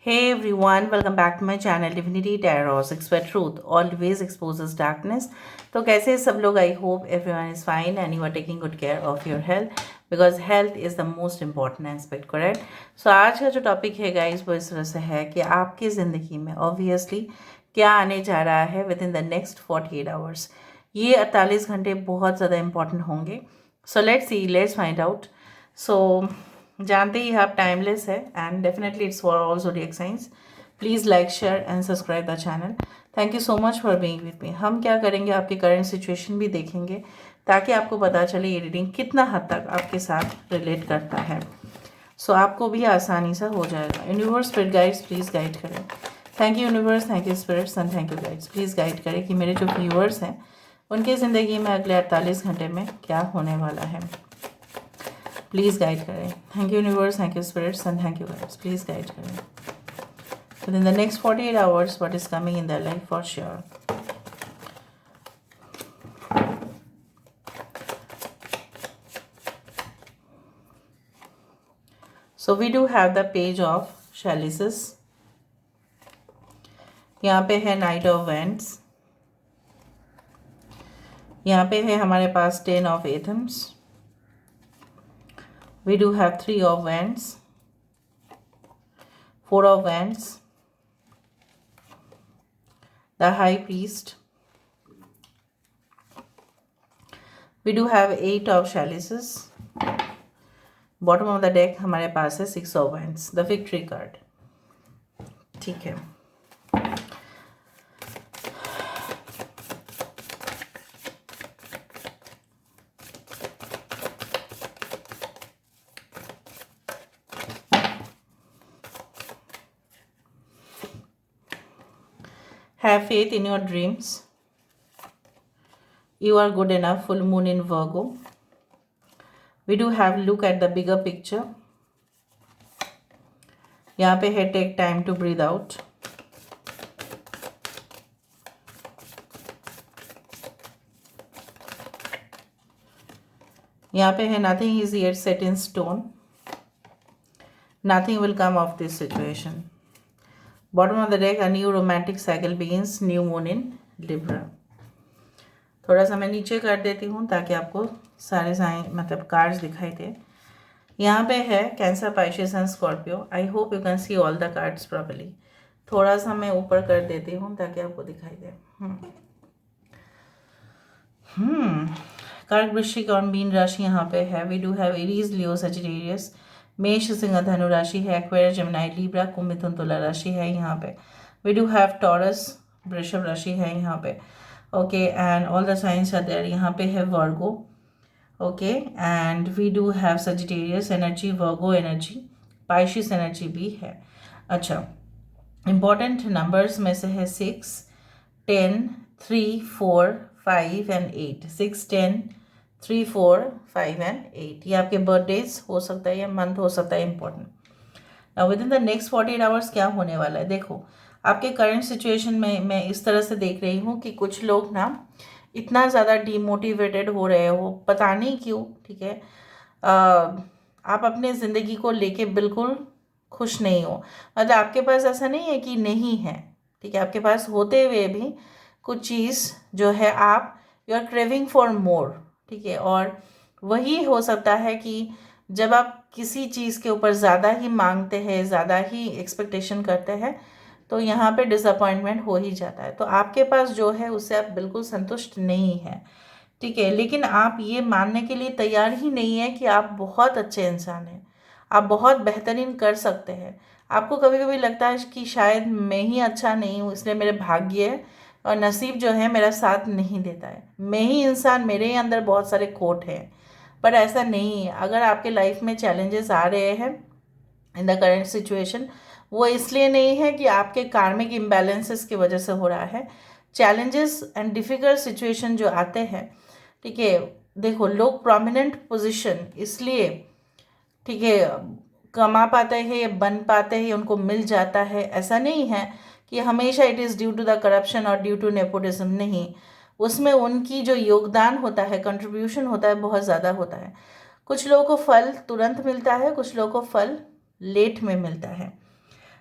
Hey everyone, welcome back to my channel Divinity Tarot 6 where truth always exposes darkness. तो कैसे हैं सब लोग? I hope everyone is fine and you are taking good care of your health because health is the most important aspect, correct? So आज का जो topic है guys वो इस तरह से है कि आपकी ज़िंदगी में ऑब्वियसली क्या आने जा रहा है within the next 48 hours. ये 48 घंटे बहुत ज़्यादा इंपॉर्टेंट होंगे। So let's find out. So जानते ही आप टाइमलेस है and definitely it's for all zodiac signs. Please like share and subscribe the channel. Thank you so much for being with me. हम क्या करेंगे, आपकी करंट सिचुएशन भी देखेंगे ताकि आपको पता चले ये रीडिंग कितना हद तक आपके साथ रिलेट करता है। सो आपको भी आसानी से हो जाएगा। Universe spirit guides please guide करें। Thank you universe, thank you spirits and thank you guides. Please guide करें कि मेरे जो व्यूअर्स हैं उनकी ज़िंदगी में अगले 48 घंटे में क्या होने वाला है। प्लीज़ गाइड करें। Thank you universe, thank you spirits and thank you guides. Please guide करें within the next 48 hours what is coming in their life for sure. So we do have the page of chalices. यहाँ पे है night of vents. यहाँ पे है हमारे पास 10 of एथम्स। We do have 3 of wands, 4 of wands, the high priest. We do have 8 of chalices. Bottom of the deck हमारे पास है 6 of wands, the victory card. ठीक है, have faith in your dreams. You are good enough. Full moon in Virgo. We do have look at the bigger picture. यहाँ पे है take time to breathe out. यहाँ पे है nothing is yet set in stone. Nothing will come of this situation. Bottom of the deck, a new romantic cycle begins. New moon in Libra. थोड़ा सा मैं नीचे कर देती हूँ ताकि आपको सारे मतलब कार्ड्स दिखाई दे। यहाँ पे है cancer, Pisces and Scorpio. I hope you can see all the cards properly. थोड़ा सा मैं ऊपर कर देती हूँ ताकि आपको दिखाई दे। कर्क, वृश्चिक और मीन राशि यहाँ पे है। We do have Aries, Leo, Sagittarius. मेष, सिंह, धनु राशि है। एक्वेरियस, जेमिनी, लिब्रा, कुंभ, मिथुन, तुला राशि है यहाँ पे। वी डू हैव टॉरस, वृषभ राशि है यहाँ पे। Okay, and all the signs are there. यहाँ पे है Virgo. Okay, and we do have Sagittarius energy, Virgo energy, Pisces energy भी है। अच्छा, इम्पॉर्टेंट नंबर्स में से है 6, 10, 3, 4, 5 एंड 8। 6, 10, 3, 4, 5 एंड 8। ये आपके बर्थडेज हो सकता है या मंथ हो सकता है important. Now with in the next 48 hours क्या होने वाला है? देखो, आपके करंट सिचुएशन में मैं इस तरह से देख रही हूँ कि कुछ लोग ना इतना ज़्यादा डीमोटिवेटेड हो रहे हो, पता नहीं क्यों। ठीक है, आप अपने ज़िंदगी को लेके बिल्कुल खुश नहीं हो। मतलब आपके पास ऐसा नहीं है कि नहीं है, ठीक है, आपके पास होते हुए भी कुछ चीज़ जो है आप you are craving for more. ठीक है, और वही हो सकता है कि जब आप किसी चीज़ के ऊपर ज़्यादा ही मांगते हैं, ज़्यादा ही एक्सपेक्टेशन करते हैं, तो यहाँ पे डिसअपॉइंटमेंट हो ही जाता है। तो आपके पास जो है उससे आप बिल्कुल संतुष्ट नहीं हैं। ठीक है, लेकिन आप ये मानने के लिए तैयार ही नहीं है कि आप बहुत अच्छे इंसान हैं, आप बहुत बेहतरीन कर सकते हैं। आपको कभी कभी लगता है कि शायद मैं ही अच्छा नहीं हूँ, इसलिए मेरे भाग्य है और नसीब जो है मेरा साथ नहीं देता है। मैं ही इंसान, मेरे ही अंदर बहुत सारे खोट हैं। पर ऐसा नहीं है। अगर आपके लाइफ में चैलेंजेस आ रहे हैं इन द करेंट सिचुएशन, वो इसलिए नहीं है कि आपके कार्मिक इम्बैलेंसेस की वजह से हो रहा है। चैलेंजेस एंड डिफ़िकल्ट सिचुएशन जो आते हैं, ठीक है, देखो, लोग प्रोमिनेंट पोजीशन इसलिए, ठीक है, कमा पाते हैं या बन पाते हैं, उनको मिल जाता है। ऐसा नहीं है कि हमेशा it is due to the corruption और ड्यू टू नेपोटिज्म, नहीं। उसमें उनकी जो योगदान होता है, कंट्रीब्यूशन होता है, बहुत ज़्यादा होता है। कुछ लोगों को फल तुरंत मिलता है, कुछ लोगों को फल लेट में मिलता है।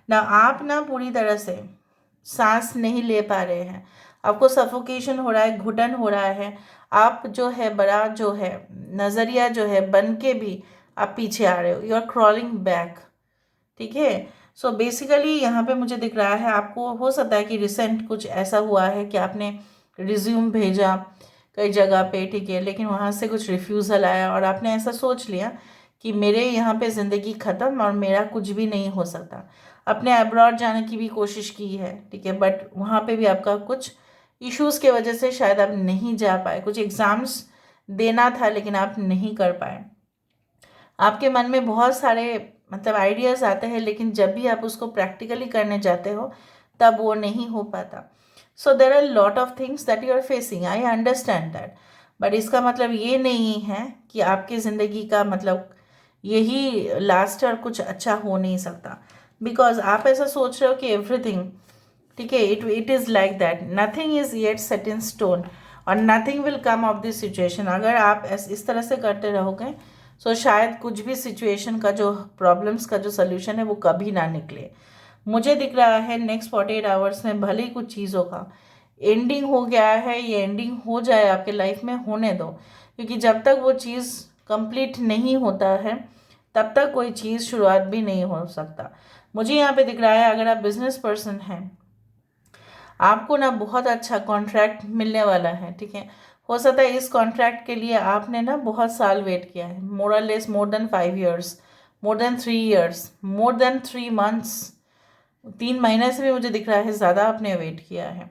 ना आप ना पूरी तरह से सांस नहीं ले पा रहे हैं, आपको सफोकेशन हो रहा है, घुटन हो रहा है, आप जो है बड़ा जो है नज़रिया जो है बन के भी आप पीछे आ रहे हो, यू आर क्रॉलिंग बैक। ठीक है। सो बेसिकली यहाँ पे मुझे दिख रहा है आपको हो सकता है कि रिसेंट कुछ ऐसा हुआ है कि आपने रिज्यूम भेजा कई जगह पे, ठीक है, लेकिन वहाँ से कुछ रिफ्यूज़ल आया और आपने ऐसा सोच लिया कि मेरे यहाँ पे ज़िंदगी ख़त्म और मेरा कुछ भी नहीं हो सकता। अपने अब्रॉड जाने की भी कोशिश की है, ठीक है, बट वहाँ पे भी आपका कुछ इश्यूज़ के वजह से शायद आप नहीं जा पाए, कुछ एग्ज़ाम्स देना था लेकिन आप नहीं कर पाए। आपके मन में बहुत सारे मतलब आइडियाज़ आते हैं, लेकिन जब भी आप उसको प्रैक्टिकली करने जाते हो तब वो नहीं हो पाता। So there are lot of things that you are facing, I understand that, but इसका मतलब ये नहीं है कि आपकी ज़िंदगी का मतलब यही लास्ट और कुछ अच्छा हो नहीं सकता। बिकॉज आप ऐसा सोच रहे हो कि एवरीथिंग, ठीक है, it is like that, nothing is yet set in stone और nothing will come of this situation. अगर आप इस तरह से करते रहोगे सो शायद कुछ भी सिचुएशन का जो प्रॉब्लम्स का जो सोल्यूशन है वो कभी ना निकले। मुझे दिख रहा है नेक्स्ट 48 आवर्स में भले ही कुछ चीज़ों का एंडिंग हो गया है, ये एंडिंग हो जाए आपके लाइफ में, होने दो, क्योंकि जब तक वो चीज़ कंप्लीट नहीं होता है तब तक कोई चीज़ शुरुआत भी नहीं हो सकता। मुझे यहाँ पे दिख रहा है अगर आप बिजनेस पर्सन हैं, आपको ना बहुत अच्छा कॉन्ट्रैक्ट मिलने वाला है, ठीक है। हो सकता है इस कॉन्ट्रैक्ट के लिए आपने ना बहुत साल वेट किया है, मोर और less more than 5 years, more than 3 years, more than 3 months, 3 महीने से भी मुझे दिख रहा है ज़्यादा आपने वेट किया है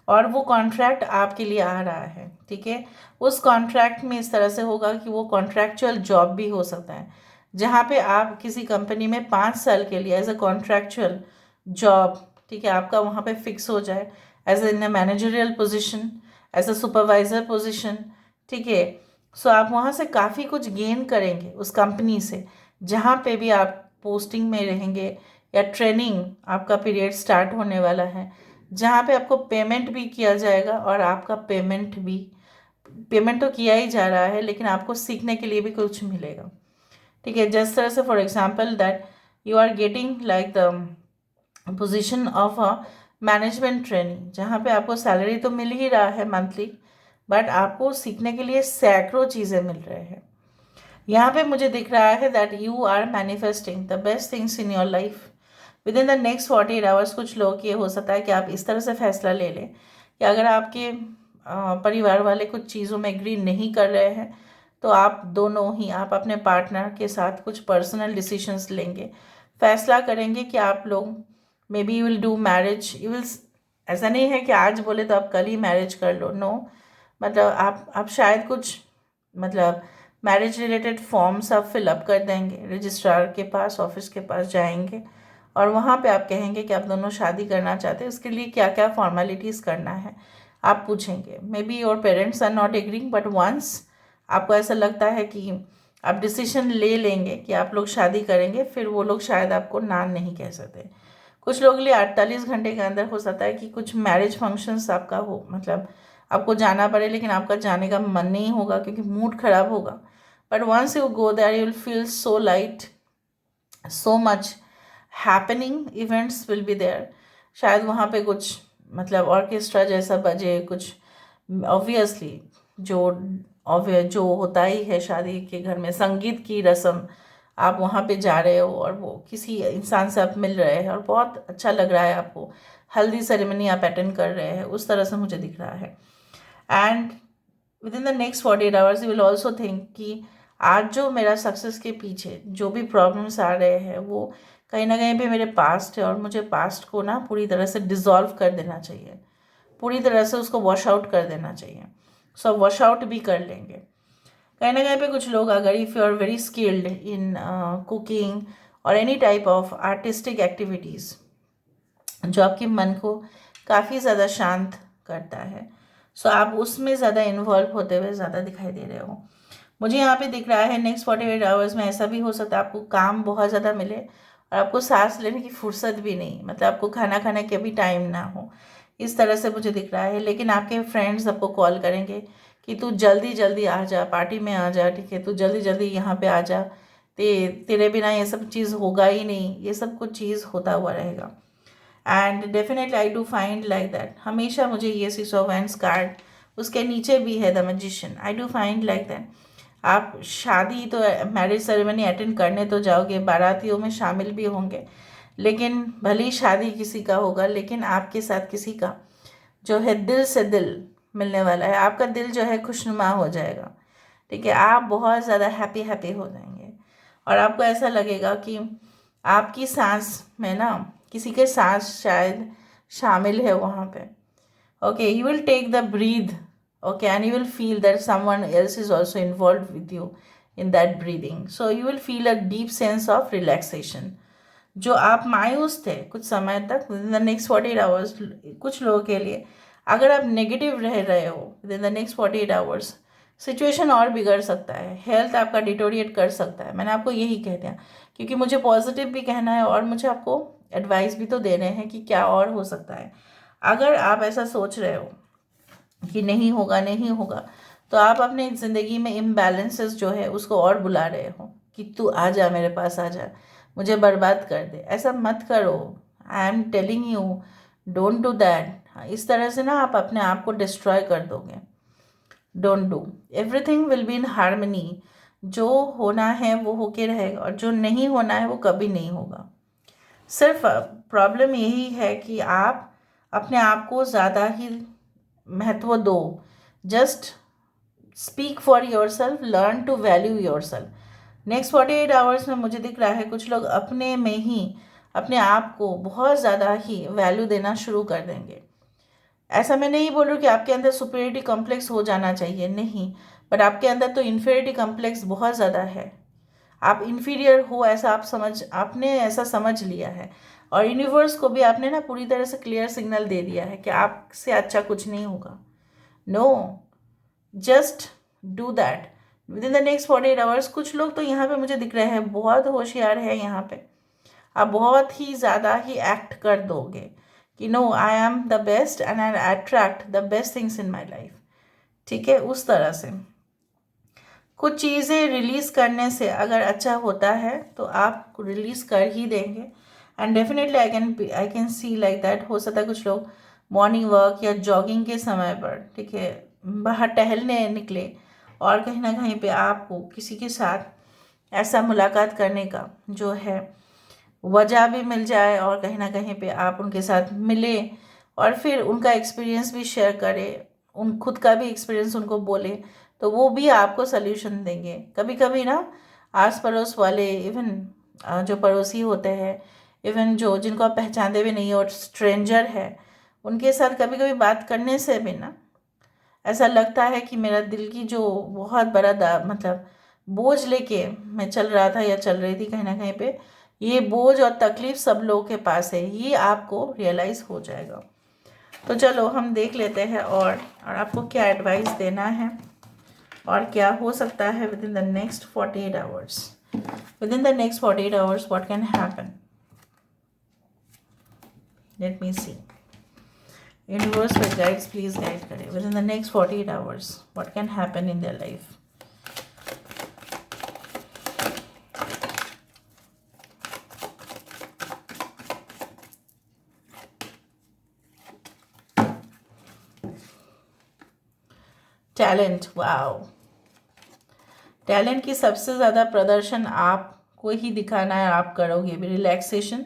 और वो कॉन्ट्रैक्ट आपके लिए आ रहा है, ठीक है। उस कॉन्ट्रैक्ट में इस तरह से होगा कि वो कॉन्ट्रैक्चुअल जॉब भी हो सकता है, जहाँ पे आप किसी कंपनी में 5 साल के लिए एज अ कॉन्ट्रैक्चुअल जॉब, ठीक है, आपका वहाँ पे फिक्स हो जाए as in a managerial position, as a supervisor position, ठीक है। सो आप वहाँ से काफ़ी कुछ गेन करेंगे उस कंपनी से, जहाँ पे भी आप पोस्टिंग में रहेंगे या ट्रेनिंग आपका पीरियड स्टार्ट होने वाला है, जहाँ पे आपको पेमेंट भी किया जाएगा और आपका पेमेंट तो किया ही जा रहा है लेकिन आपको सीखने के लिए भी कुछ मिलेगा, ठीक है। जिस तरह से for example that you are getting like the position of a management training, जहाँ पे आपको सैलरी तो मिल ही रहा है मंथली, बट आपको सीखने के लिए सैकड़ों चीज़ें मिल रहे हैं। यहाँ पे मुझे दिख रहा है that you are manifesting the best things in your life within the next 48 hours. कुछ लोग ये हो सकता है कि आप इस तरह से फैसला ले लें कि अगर आपके परिवार वाले कुछ चीज़ों में एग्री नहीं कर रहे हैं तो आप दोनों ही, आप अपने पार्टनर के साथ कुछ पर्सनल डिसीशंस लेंगे, फैसला करेंगे कि आप लोग may be you will do marriage, you will, ऐसा नहीं है कि आज बोले तो आप कल ही मैरिज कर लो, नो, मतलब आप शायद कुछ मतलब मैरिज रिलेटेड फॉर्म्स आप फिलअप कर देंगे, रजिस्ट्रार के पास, ऑफिस के पास जाएंगे और वहाँ पे आप कहेंगे कि आप दोनों शादी करना चाहते हैं, उसके लिए क्या क्या फॉर्मेलिटीज़ करना है आप पूछेंगे। Maybe your parents are not agreeing, but once आपको ऐसा लगता है कि आप डिसीजन ले लेंगे कि आप लोग शादी करेंगे, फिर वो लोग शायद आपको ना नहीं कह सकते। कुछ लोगों के लिए 48 घंटे के अंदर हो सकता है कि कुछ मैरिज फंक्शंस आपका हो, मतलब आपको जाना पड़े लेकिन आपका जाने का मन नहीं होगा क्योंकि मूड खराब होगा, but once you go there you will feel so light, so much happening events will be there. शायद वहाँ पे कुछ मतलब ऑर्केस्ट्रा जैसा बजे, कुछ ऑब्वियसली जो जो होता ही है शादी के घर में, संगीत की रस्म, आप वहाँ पे जा रहे हो और वो किसी इंसान से आप मिल रहे हैं और बहुत अच्छा लग रहा है आपको, हल्दी सेरेमनी आप अटेंड कर रहे हैं, उस तरह से मुझे दिख रहा है। And with in the next 48 hours you will also think कि आज जो मेरा सक्सेस के पीछे जो भी प्रॉब्लम्स आ रहे हैं वो कहीं ना कहीं पे मेरे पास्ट है और मुझे पास्ट को ना पूरी तरह से डिज़ोल्व कर देना चाहिए, पूरी तरह से उसको वॉश आउट कर देना चाहिए। सो वॉश आउट भी कर लेंगे कहीं ना कहीं पे। कुछ लोग अगर if you are very skilled in cooking और any type of artistic activities जो आपके मन को काफ़ी ज़्यादा शांत करता है, सो आप उसमें ज़्यादा इन्वॉल्व होते हुए ज़्यादा दिखाई दे रहे हो। मुझे यहाँ पे दिख रहा है नेक्स्ट 48 आवर्स में ऐसा भी हो सकता है आपको काम बहुत ज़्यादा मिले और आपको सांस लेने की फुर्सत भी नहीं, मतलब आपको खाना खाने के भी टाइम ना हो, इस तरह से मुझे दिख रहा है। लेकिन आपके फ्रेंड्स आपको कॉल करेंगे कि तू जल्दी जल्दी आ जा, पार्टी में आ जा, ठीक है, तू जल्दी जल्दी यहाँ पे आ जा, तेरे बिना ये सब चीज़ होगा ही नहीं, ये सब कुछ चीज़ होता हुआ रहेगा। And definitely I do find like that, हमेशा मुझे ये 6 ऑफ वैंड्स कार्ड, उसके नीचे भी है the magician. I do find like that आप शादी तो मैरिज सेरेमनी अटेंड करने तो जाओगे, बारातियों में शामिल भी होंगे, लेकिन भले ही शादी किसी का होगा, लेकिन आपके साथ किसी का जो है दिल से दिल मिलने वाला है, आपका दिल जो है खुशनुमा हो जाएगा। ठीक है, आप बहुत ज़्यादा हैप्पी हैप्पी हो जाएंगे और आपको ऐसा लगेगा कि आपकी सांस में ना किसी के सांस शायद शामिल है वहाँ पे। Okay, you will take the breathe, okay, and you will feel that someone else is also involved with you in that breathing, so you will feel a deep sense of relaxation। जो आप मायूस थे कुछ समय तक, with in the next 48 hours, कुछ लोगों के लिए अगर आप नेगेटिव रह रहे हो with in the next 48 hours, situation और बिगड़ सकता है, हेल्थ आपका डिटोरिएट कर सकता है। मैंने आपको यही कह दिया क्योंकि मुझे पॉजिटिव भी कहना है और मुझे आपको एडवाइस भी तो देने हैं कि क्या और हो सकता है। अगर आप ऐसा सोच रहे हो कि नहीं होगा नहीं होगा, तो आप अपने ज़िंदगी में इम्बैलेंसेस जो है उसको और बुला रहे हो कि तू आ जा, मेरे पास आ जा, मुझे बर्बाद कर दे। ऐसा मत करो, I am telling you, don't do that. इस तरह से ना आप अपने आप को डिस्ट्रॉय कर दोगे। Don't do, everything will be in harmony. जो होना है वो होके रहेगा और जो नहीं होना है वो कभी नहीं होगा। सिर्फ प्रॉब्लम यही है कि आप अपने आप को ज़्यादा ही महत्व दो। Just speak for yourself, learn to value yourself. Next 48 hours में मुझे दिख रहा है कुछ लोग अपने में ही अपने आप को बहुत ज़्यादा ही वैल्यू देना शुरू कर देंगे। ऐसा मैं नहीं बोल रही हूँ कि आपके अंदर सुपीरियरिटी कॉम्प्लेक्स हो जाना चाहिए, नहीं, बट आपके अंदर तो इन्फीरियरिटी कॉम्प्लेक्स बहुत ज़्यादा है। आप इन्फीरियर हो ऐसा आपने ऐसा समझ लिया है और यूनिवर्स को भी आपने ना पूरी तरह से क्लियर सिग्नल दे दिया है कि आपसे अच्छा कुछ नहीं होगा। No, just do that within the next 48 hours. कुछ लोग तो यहाँ पे मुझे दिख रहे हैं बहुत होशियार है, यहाँ पे आप बहुत ही ज़्यादा ही एक्ट कर दोगे कि no, I am the best and I attract the best things in my life. ठीक है, उस तरह से कुछ चीज़ें रिलीज़ करने से अगर अच्छा होता है तो आप रिलीज़ कर ही देंगे। And definitely I can see like that. हो सकता है कुछ लोग मॉर्निंग वर्क या जॉगिंग के समय पर, ठीक है, बाहर टहलने निकले और कहीं ना कहीं पे आपको किसी के साथ ऐसा मुलाकात करने का जो है वजह भी मिल जाए और कहीं ना कहीं पे आप उनके साथ मिले और फिर उनका एक्सपीरियंस भी शेयर करें, उन खुद का भी एक्सपीरियंस उनको बोले, तो वो भी आपको सल्यूशन देंगे। कभी कभी ना आस पड़ोस वाले, इवन जो पड़ोसी होते हैं, इवन जो जिनको आप पहचानते भी नहीं और स्ट्रेंजर है, उनके साथ कभी कभी बात करने से भी ना ऐसा लगता है कि मेरा दिल की जो बहुत बड़ा मतलब बोझ लेके मैं चल रहा था या चल रही थी, कहीं ना कहीं पे ये बोझ और तकलीफ सब लोगों के पास है, ये आपको रियलाइज़ हो जाएगा। तो चलो हम देख लेते हैं और आपको क्या एडवाइस देना है और क्या हो सकता है within the next 48 hours. Within the next 48 hours what can happen, let me see. Universe with guides please guide करें within the next 48 hours what can happen in their life. Talent, wow, talent की सबसे ज़्यादा प्रदर्शन आपको ही दिखाना है, आप करोगे भी। रिलैक्सेशन,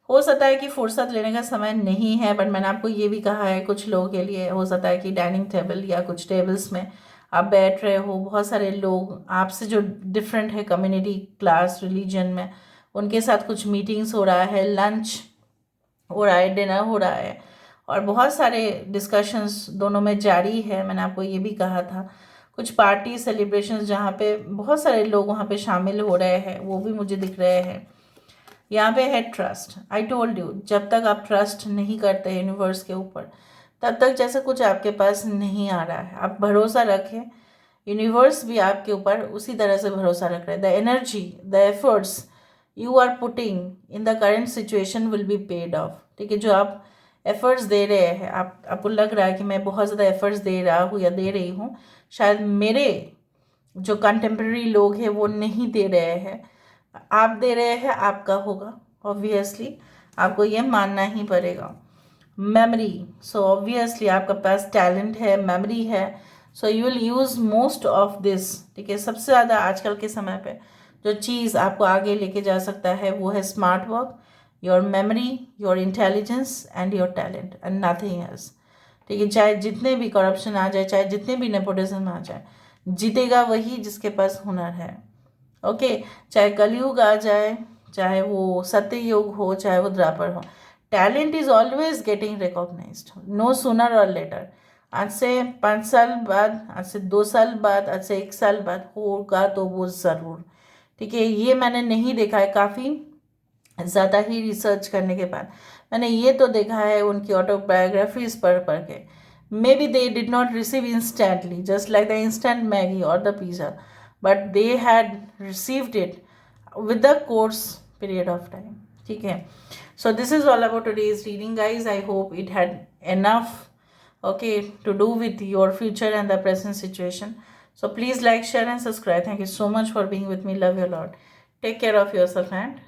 हो सकता है कि फुर्सत लेने का समय नहीं है, बट मैंने आपको ये भी कहा है कुछ लोगों के लिए हो सकता है कि डाइनिंग टेबल या कुछ टेबल्स में आप बैठ रहे हो, बहुत सारे लोग आपसे जो डिफरेंट है कम्युनिटी, क्लास, रिलीजन में, उनके साथ कुछ मीटिंग्स हो रहा है, लंच हो रहा है, डिनर हो रहा है और बहुत सारे डिस्कशंस दोनों में जारी है। मैंने आपको ये भी कहा था कुछ पार्टी सेलिब्रेशंस जहाँ पे बहुत सारे लोग वहाँ पे शामिल हो रहे हैं, वो भी मुझे दिख रहे हैं। यहाँ पे है ट्रस्ट। आई टोल्ड यू, जब तक आप ट्रस्ट नहीं करते यूनिवर्स के ऊपर तब तक जैसे कुछ आपके पास नहीं आ रहा है। आप भरोसा रखें, यूनिवर्स भी आपके ऊपर उसी तरह से भरोसा रख रहा है। The energy, the efforts you are putting in the current situation will be paid off. ठीक है, जो आप एफर्ट्स दे रहे हैं, आपको लग रहा है कि मैं बहुत ज़्यादा एफर्ट्स दे रहा हूँ या दे रही हूँ, शायद मेरे जो कंटेम्प्रेरी लोग हैं वो नहीं दे रहे हैं, आप दे रहे हैं, आपका होगा, ऑब्वियसली आपको ये मानना ही पड़ेगा। मेमोरी, सो ऑब्वियसली आपका पास टैलेंट है, मेमोरी है, so you will use most of this. ठीक है, सबसे ज़्यादा आजकल के समय पे जो चीज़ आपको आगे लेके जा सकता है वो है smart work, your memory, your intelligence and your talent and nothing else. ठीक है, चाहे जितने भी करप्शन आ जाए, चाहे जितने भी नेपोटिज्म आ जाए, जीतेगा वही जिसके पास हुनर है। ओके, चाहे कलयुग आ जाए, चाहे वो सत्य युग हो, चाहे वो द्वापर हो, talent is always getting recognised, no sooner और लेटर। आज से 5 साल बाद, आज से 2 साल बाद, आज से 1 साल बाद होगा तो वो ज़रूर। ठीक है, ये मैंने नहीं देखा है, काफ़ी ज़्यादा ही रिसर्च करने के बाद मैंने ये तो देखा है उनकी ऑटोबायोग्राफीज पढ़ के। May be they did not receive instantly just like the instant Maggi और the pizza, but they had received it with the course period of time. ठीक है, so this is all about today's reading guys. I hope it had enough, okay, to do with your future and the present situation. So please like, share and subscribe. Thank you so much for being with me. Love you a lot. Take care of yourself and